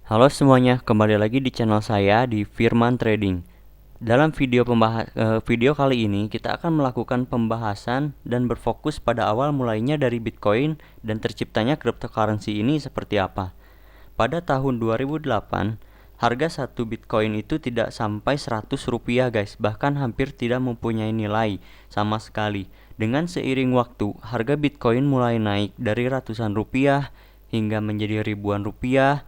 Halo semuanya, kembali lagi di channel saya di Firman Trading. Dalam video kali ini kita akan melakukan pembahasan dan berfokus pada awal mulainya dari Bitcoin dan terciptanya cryptocurrency ini seperti apa. Pada tahun 2008, harga satu Bitcoin itu tidak sampai 100 rupiah guys, bahkan hampir tidak mempunyai nilai sama sekali. Dengan seiring waktu, harga Bitcoin mulai naik dari ratusan rupiah hingga menjadi ribuan rupiah,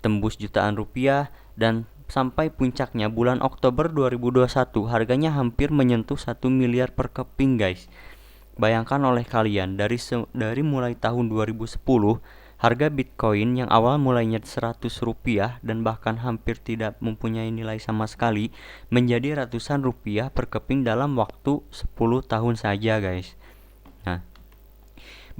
tembus jutaan rupiah, dan sampai puncaknya bulan Oktober 2021 harganya hampir menyentuh 1 miliar per keping guys. Bayangkan oleh kalian, dari mulai tahun 2010 harga Bitcoin yang awal mulainya 100 rupiah dan bahkan hampir tidak mempunyai nilai sama sekali menjadi ratusan rupiah per keping dalam waktu 10 tahun saja guys. Nah,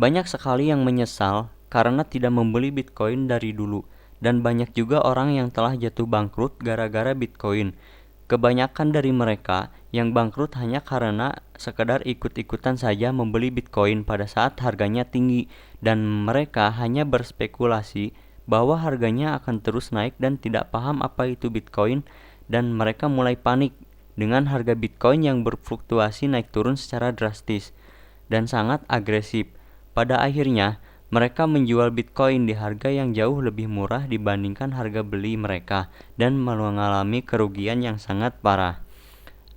banyak sekali yang menyesal karena tidak membeli Bitcoin dari dulu, dan banyak juga orang yang telah jatuh bangkrut gara-gara Bitcoin. Kebanyakan dari mereka yang bangkrut hanya karena sekedar ikut-ikutan saja membeli Bitcoin pada saat harganya tinggi, dan mereka hanya berspekulasi bahwa harganya akan terus naik dan tidak paham apa itu Bitcoin, dan mereka mulai panik dengan harga Bitcoin yang berfluktuasi naik turun secara drastis dan sangat agresif. Pada akhirnya, mereka menjual Bitcoin di harga yang jauh lebih murah dibandingkan harga beli mereka dan mengalami kerugian yang sangat parah.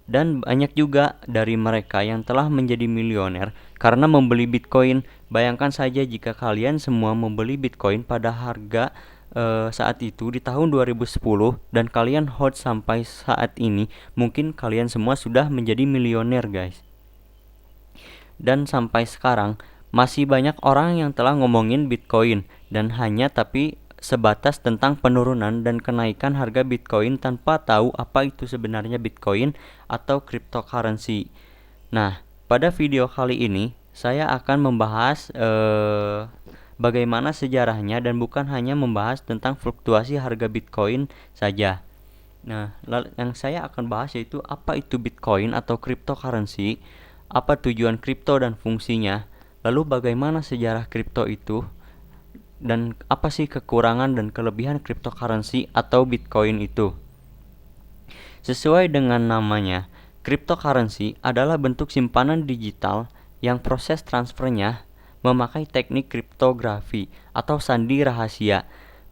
Dan banyak juga dari mereka yang telah menjadi milioner karena membeli Bitcoin. Bayangkan saja jika kalian semua membeli Bitcoin pada harga saat itu di tahun 2010 dan kalian hold sampai saat ini, mungkin kalian semua sudah menjadi milioner guys. Dan sampai sekarang masih banyak orang yang telah ngomongin Bitcoin dan hanya tapi sebatas tentang penurunan dan kenaikan harga Bitcoin tanpa tahu apa itu sebenarnya Bitcoin atau cryptocurrency. Nah, pada video kali ini saya akan membahas bagaimana sejarahnya dan bukan hanya membahas tentang fluktuasi harga Bitcoin saja. Nah, yang saya akan bahas yaitu apa itu Bitcoin atau cryptocurrency, apa tujuan kripto dan fungsinya, lalu bagaimana sejarah kripto itu, dan apa sih kekurangan dan kelebihan cryptocurrency atau Bitcoin itu. Sesuai dengan namanya, cryptocurrency adalah bentuk simpanan digital yang proses transfernya memakai teknik kriptografi atau sandi rahasia.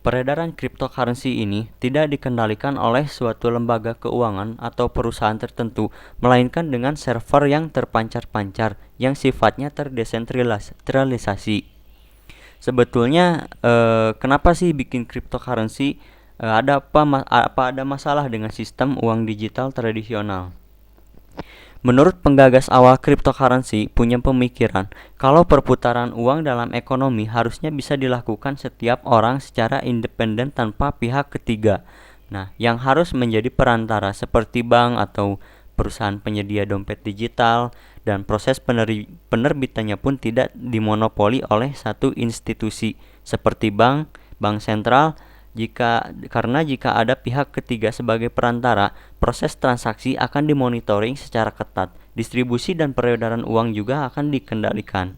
Peredaran cryptocurrency ini tidak dikendalikan oleh suatu lembaga keuangan atau perusahaan tertentu, melainkan dengan server yang terpancar-pancar yang sifatnya terdesentralisasi. Sebetulnya kenapa sih bikin cryptocurrency? Apa ada masalah dengan sistem uang digital tradisional? Menurut penggagas awal cryptocurrency punya pemikiran kalau perputaran uang dalam ekonomi harusnya bisa dilakukan setiap orang secara independen tanpa pihak ketiga. Nah, yang harus menjadi perantara seperti bank atau perusahaan penyedia dompet digital, dan proses penerbitannya pun tidak dimonopoli oleh satu institusi seperti bank sentral. Jika ada pihak ketiga sebagai perantara, proses transaksi akan dimonitoring secara ketat. Distribusi dan peredaran uang juga akan dikendalikan,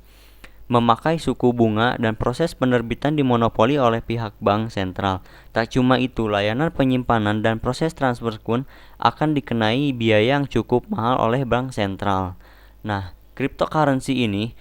memakai suku bunga, dan proses penerbitan dimonopoli oleh pihak bank sentral. Tak cuma itu, layanan penyimpanan dan proses transfer pun akan dikenai biaya yang cukup mahal oleh bank sentral. Nah, cryptocurrency ini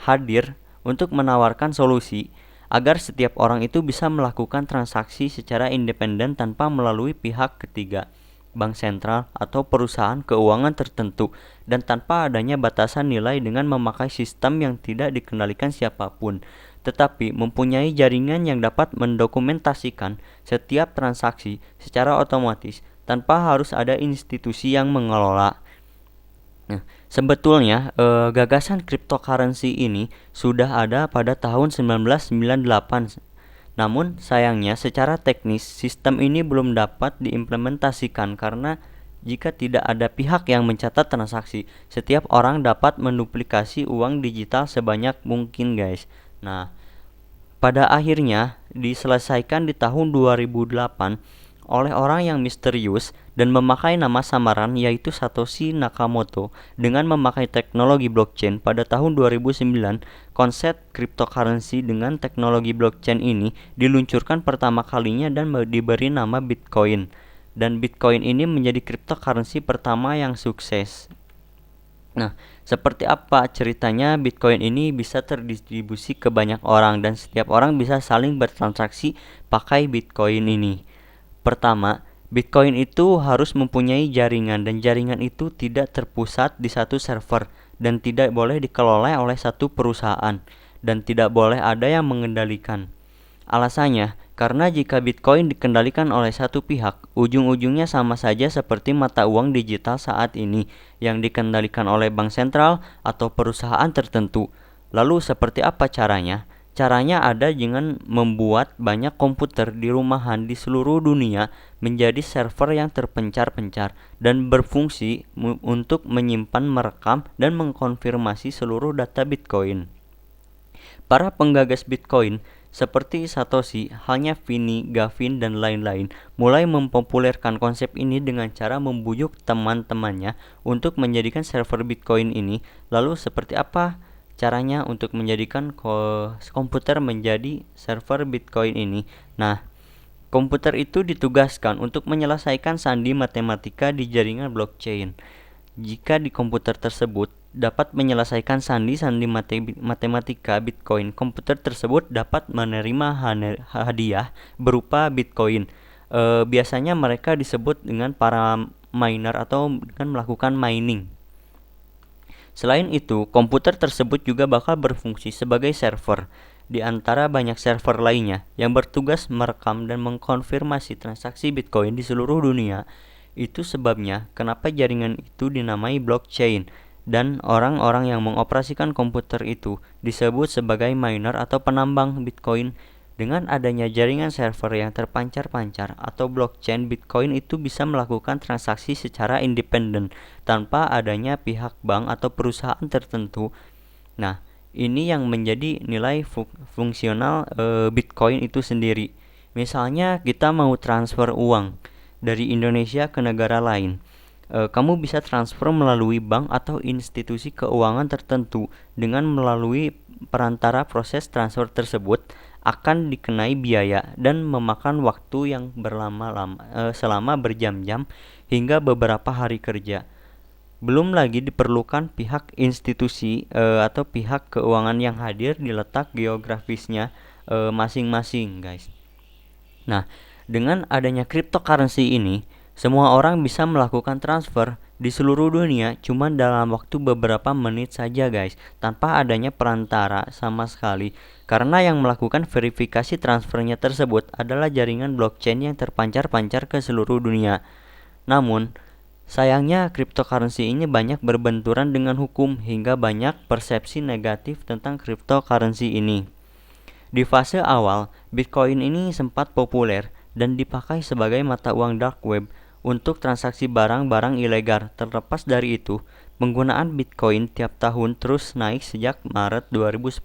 hadir untuk menawarkan solusi agar setiap orang itu bisa melakukan transaksi secara independen tanpa melalui pihak ketiga, bank sentral atau perusahaan keuangan tertentu, dan tanpa adanya batasan nilai dengan memakai sistem yang tidak dikendalikan siapapun, tetapi mempunyai jaringan yang dapat mendokumentasikan setiap transaksi secara otomatis tanpa harus ada institusi yang mengelola. Nah, sebetulnya gagasan cryptocurrency ini sudah ada pada tahun 1998. Namun sayangnya secara teknis sistem ini belum dapat diimplementasikan karena jika tidak ada pihak yang mencatat transaksi, setiap orang dapat menduplikasi uang digital sebanyak mungkin guys. Nah, pada akhirnya diselesaikan di tahun 2008 oleh orang yang misterius dan memakai nama samaran yaitu Satoshi Nakamoto. Dengan memakai teknologi blockchain pada tahun 2009, konsep cryptocurrency dengan teknologi blockchain ini diluncurkan pertama kalinya dan diberi nama Bitcoin. Dan Bitcoin ini menjadi cryptocurrency pertama yang sukses. Nah, seperti apa ceritanya Bitcoin ini bisa terdistribusi ke banyak orang dan setiap orang bisa saling bertransaksi pakai Bitcoin ini. Pertama, Bitcoin itu harus mempunyai jaringan dan jaringan itu tidak terpusat di satu server dan tidak boleh dikelola oleh satu perusahaan dan tidak boleh ada yang mengendalikan. Alasannya, karena jika Bitcoin dikendalikan oleh satu pihak, ujung-ujungnya sama saja seperti mata uang digital saat ini yang dikendalikan oleh bank sentral atau perusahaan tertentu. Lalu seperti apa caranya? Caranya ada dengan membuat banyak komputer di rumahan di seluruh dunia menjadi server yang terpencar-pencar dan berfungsi untuk menyimpan, merekam, dan mengkonfirmasi seluruh data Bitcoin. Para penggagas Bitcoin seperti Satoshi, halnya Vinny, Gavin, dan lain-lain mulai mempopulerkan konsep ini dengan cara membujuk teman-temannya untuk menjadikan server Bitcoin ini. Lalu seperti apa caranya untuk menjadikan komputer menjadi server Bitcoin ini? Nah, komputer itu ditugaskan untuk menyelesaikan sandi matematika di jaringan blockchain. Jika di komputer tersebut dapat menyelesaikan sandi-sandi matematika Bitcoin, komputer tersebut dapat menerima hadiah berupa Bitcoin. Biasanya mereka disebut dengan para miner atau dengan melakukan mining. Selain itu, komputer tersebut juga bakal berfungsi sebagai server di antara banyak server lainnya yang bertugas merekam dan mengkonfirmasi transaksi Bitcoin di seluruh dunia. Itu sebabnya kenapa jaringan itu dinamai blockchain dan orang-orang yang mengoperasikan komputer itu disebut sebagai miner atau penambang Bitcoin. Dengan adanya jaringan server yang terpancar-pancar atau blockchain, Bitcoin itu bisa melakukan transaksi secara independen tanpa adanya pihak bank atau perusahaan tertentu. Nah, ini yang menjadi nilai fungsional Bitcoin itu sendiri. Misalnya kita mau transfer uang dari Indonesia ke negara lain. Kamu bisa transfer melalui bank atau institusi keuangan tertentu. Dengan melalui perantara proses transfer tersebut akan dikenai biaya dan memakan waktu yang selama berjam-jam hingga beberapa hari kerja. Belum lagi diperlukan pihak institusi atau pihak keuangan yang hadir di letak geografisnya masing-masing, guys. Nah, dengan adanya cryptocurrency ini, semua orang bisa melakukan transfer di seluruh dunia cuma dalam waktu beberapa menit saja, guys, tanpa adanya perantara sama sekali. Karena yang melakukan verifikasi transfernya tersebut adalah jaringan blockchain yang terpancar-pancar ke seluruh dunia. Namun, sayangnya cryptocurrency ini banyak berbenturan dengan hukum hingga banyak persepsi negatif tentang cryptocurrency ini. Di fase awal, Bitcoin ini sempat populer dan dipakai sebagai mata uang dark web untuk transaksi barang-barang ilegal. Terlepas dari itu, penggunaan Bitcoin tiap tahun terus naik sejak Maret 2010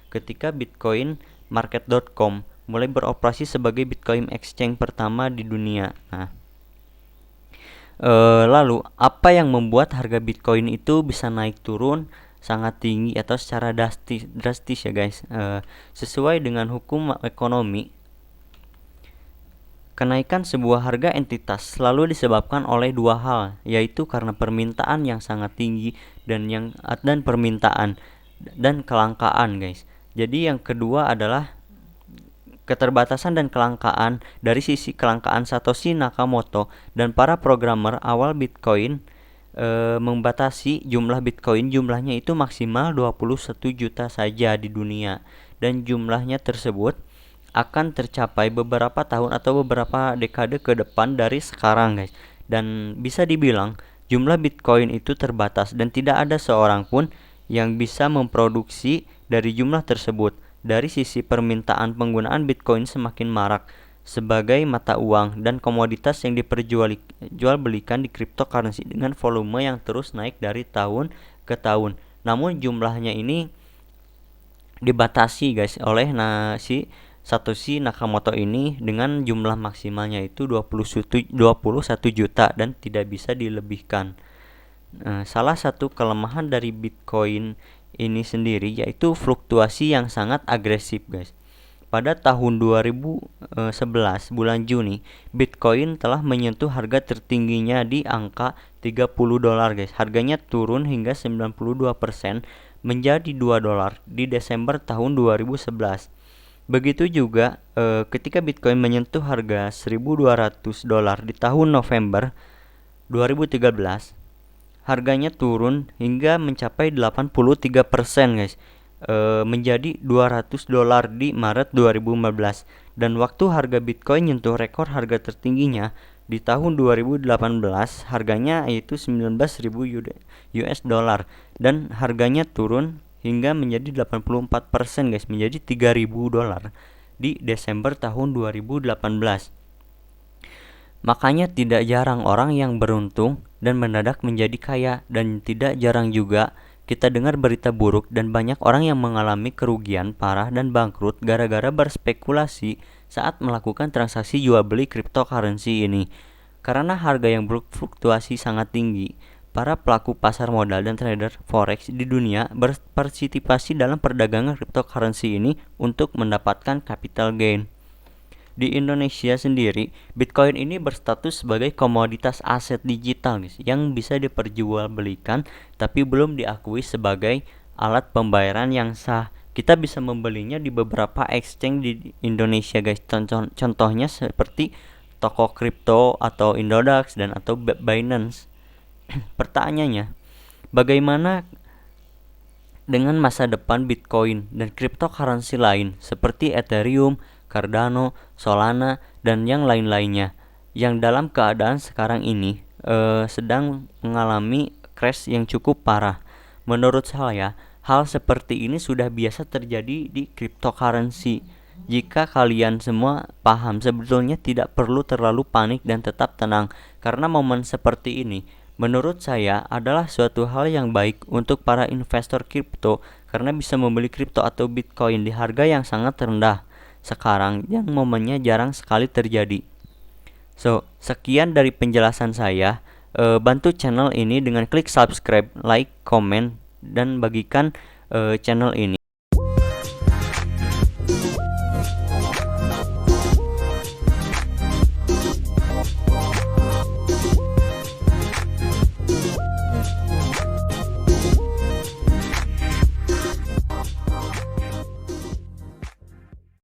ketika bitcoinmarket.com mulai beroperasi sebagai Bitcoin exchange pertama di dunia. Nah, lalu apa yang membuat harga Bitcoin itu bisa naik turun sangat tinggi atau secara drastis ya, guys? Sesuai dengan hukum ekonomi, kenaikan sebuah harga entitas selalu disebabkan oleh dua hal, yaitu karena permintaan yang sangat tinggi dan permintaan dan kelangkaan, guys. Jadi yang kedua adalah keterbatasan dan kelangkaan. Dari sisi kelangkaan, Satoshi Nakamoto dan para programmer awal Bitcoin membatasi jumlah Bitcoin. Jumlahnya itu maksimal 21 juta saja di dunia, dan jumlahnya tersebut akan tercapai beberapa tahun atau beberapa dekade ke depan dari sekarang, guys. Dan bisa dibilang jumlah Bitcoin itu terbatas dan tidak ada seorang pun yang bisa memproduksi dari jumlah tersebut. Dari sisi permintaan, penggunaan Bitcoin semakin marak sebagai mata uang dan komoditas yang diperjualbelikan di cryptocurrency dengan volume yang terus naik dari tahun ke tahun. Namun jumlahnya ini dibatasi, guys, oleh si Satoshi Nakamoto ini dengan jumlah maksimalnya itu 21 juta dan tidak bisa dilebihkan. Salah satu kelemahan dari Bitcoin ini sendiri yaitu fluktuasi yang sangat agresif, guys. Pada tahun 2011 bulan Juni, Bitcoin telah menyentuh harga tertingginya di angka 30 dolar, guys. Harganya turun hingga 92% menjadi 2 dolar di Desember tahun 2011. Begitu juga ketika Bitcoin menyentuh harga 1.200 dolar di tahun November 2013, harganya turun hingga mencapai 83%, guys. Menjadi 200 dolar di Maret 2015, dan waktu harga Bitcoin nyentuh rekor harga tertingginya di tahun 2018, harganya yaitu 19.000 US dollar, dan harganya turun hingga menjadi 84%, guys, menjadi 3.000 dolar di Desember tahun 2018. Makanya tidak jarang orang yang beruntung dan mendadak menjadi kaya, dan tidak jarang juga kita dengar berita buruk dan banyak orang yang mengalami kerugian parah dan bangkrut gara-gara berspekulasi saat melakukan transaksi jual beli cryptocurrency ini. Karena harga yang berfluktuasi sangat tinggi, para pelaku pasar modal dan trader forex di dunia berpartisipasi dalam perdagangan cryptocurrency ini untuk mendapatkan capital gain. Di Indonesia sendiri, Bitcoin ini berstatus sebagai komoditas aset digital, guys, yang bisa diperjualbelikan tapi belum diakui sebagai alat pembayaran yang sah. Kita bisa membelinya di beberapa exchange di Indonesia, guys. Contohnya seperti toko kripto atau Indodax dan atau Binance. Pertanyaannya, bagaimana dengan masa depan Bitcoin dan cryptocurrency lain seperti Ethereum, Cardano, Solana, dan yang lain-lainnya yang dalam keadaan sekarang ini sedang mengalami crash yang cukup parah? Menurut saya, hal seperti ini sudah biasa terjadi di cryptocurrency. Jika kalian semua paham, sebetulnya tidak perlu terlalu panik dan tetap tenang, karena momen seperti ini menurut saya adalah suatu hal yang baik untuk para investor kripto, karena bisa membeli kripto atau Bitcoin di harga yang sangat rendah sekarang yang momennya jarang sekali terjadi. So, sekian dari penjelasan saya. Bantu channel ini dengan klik subscribe, like, komen, dan bagikan channel ini.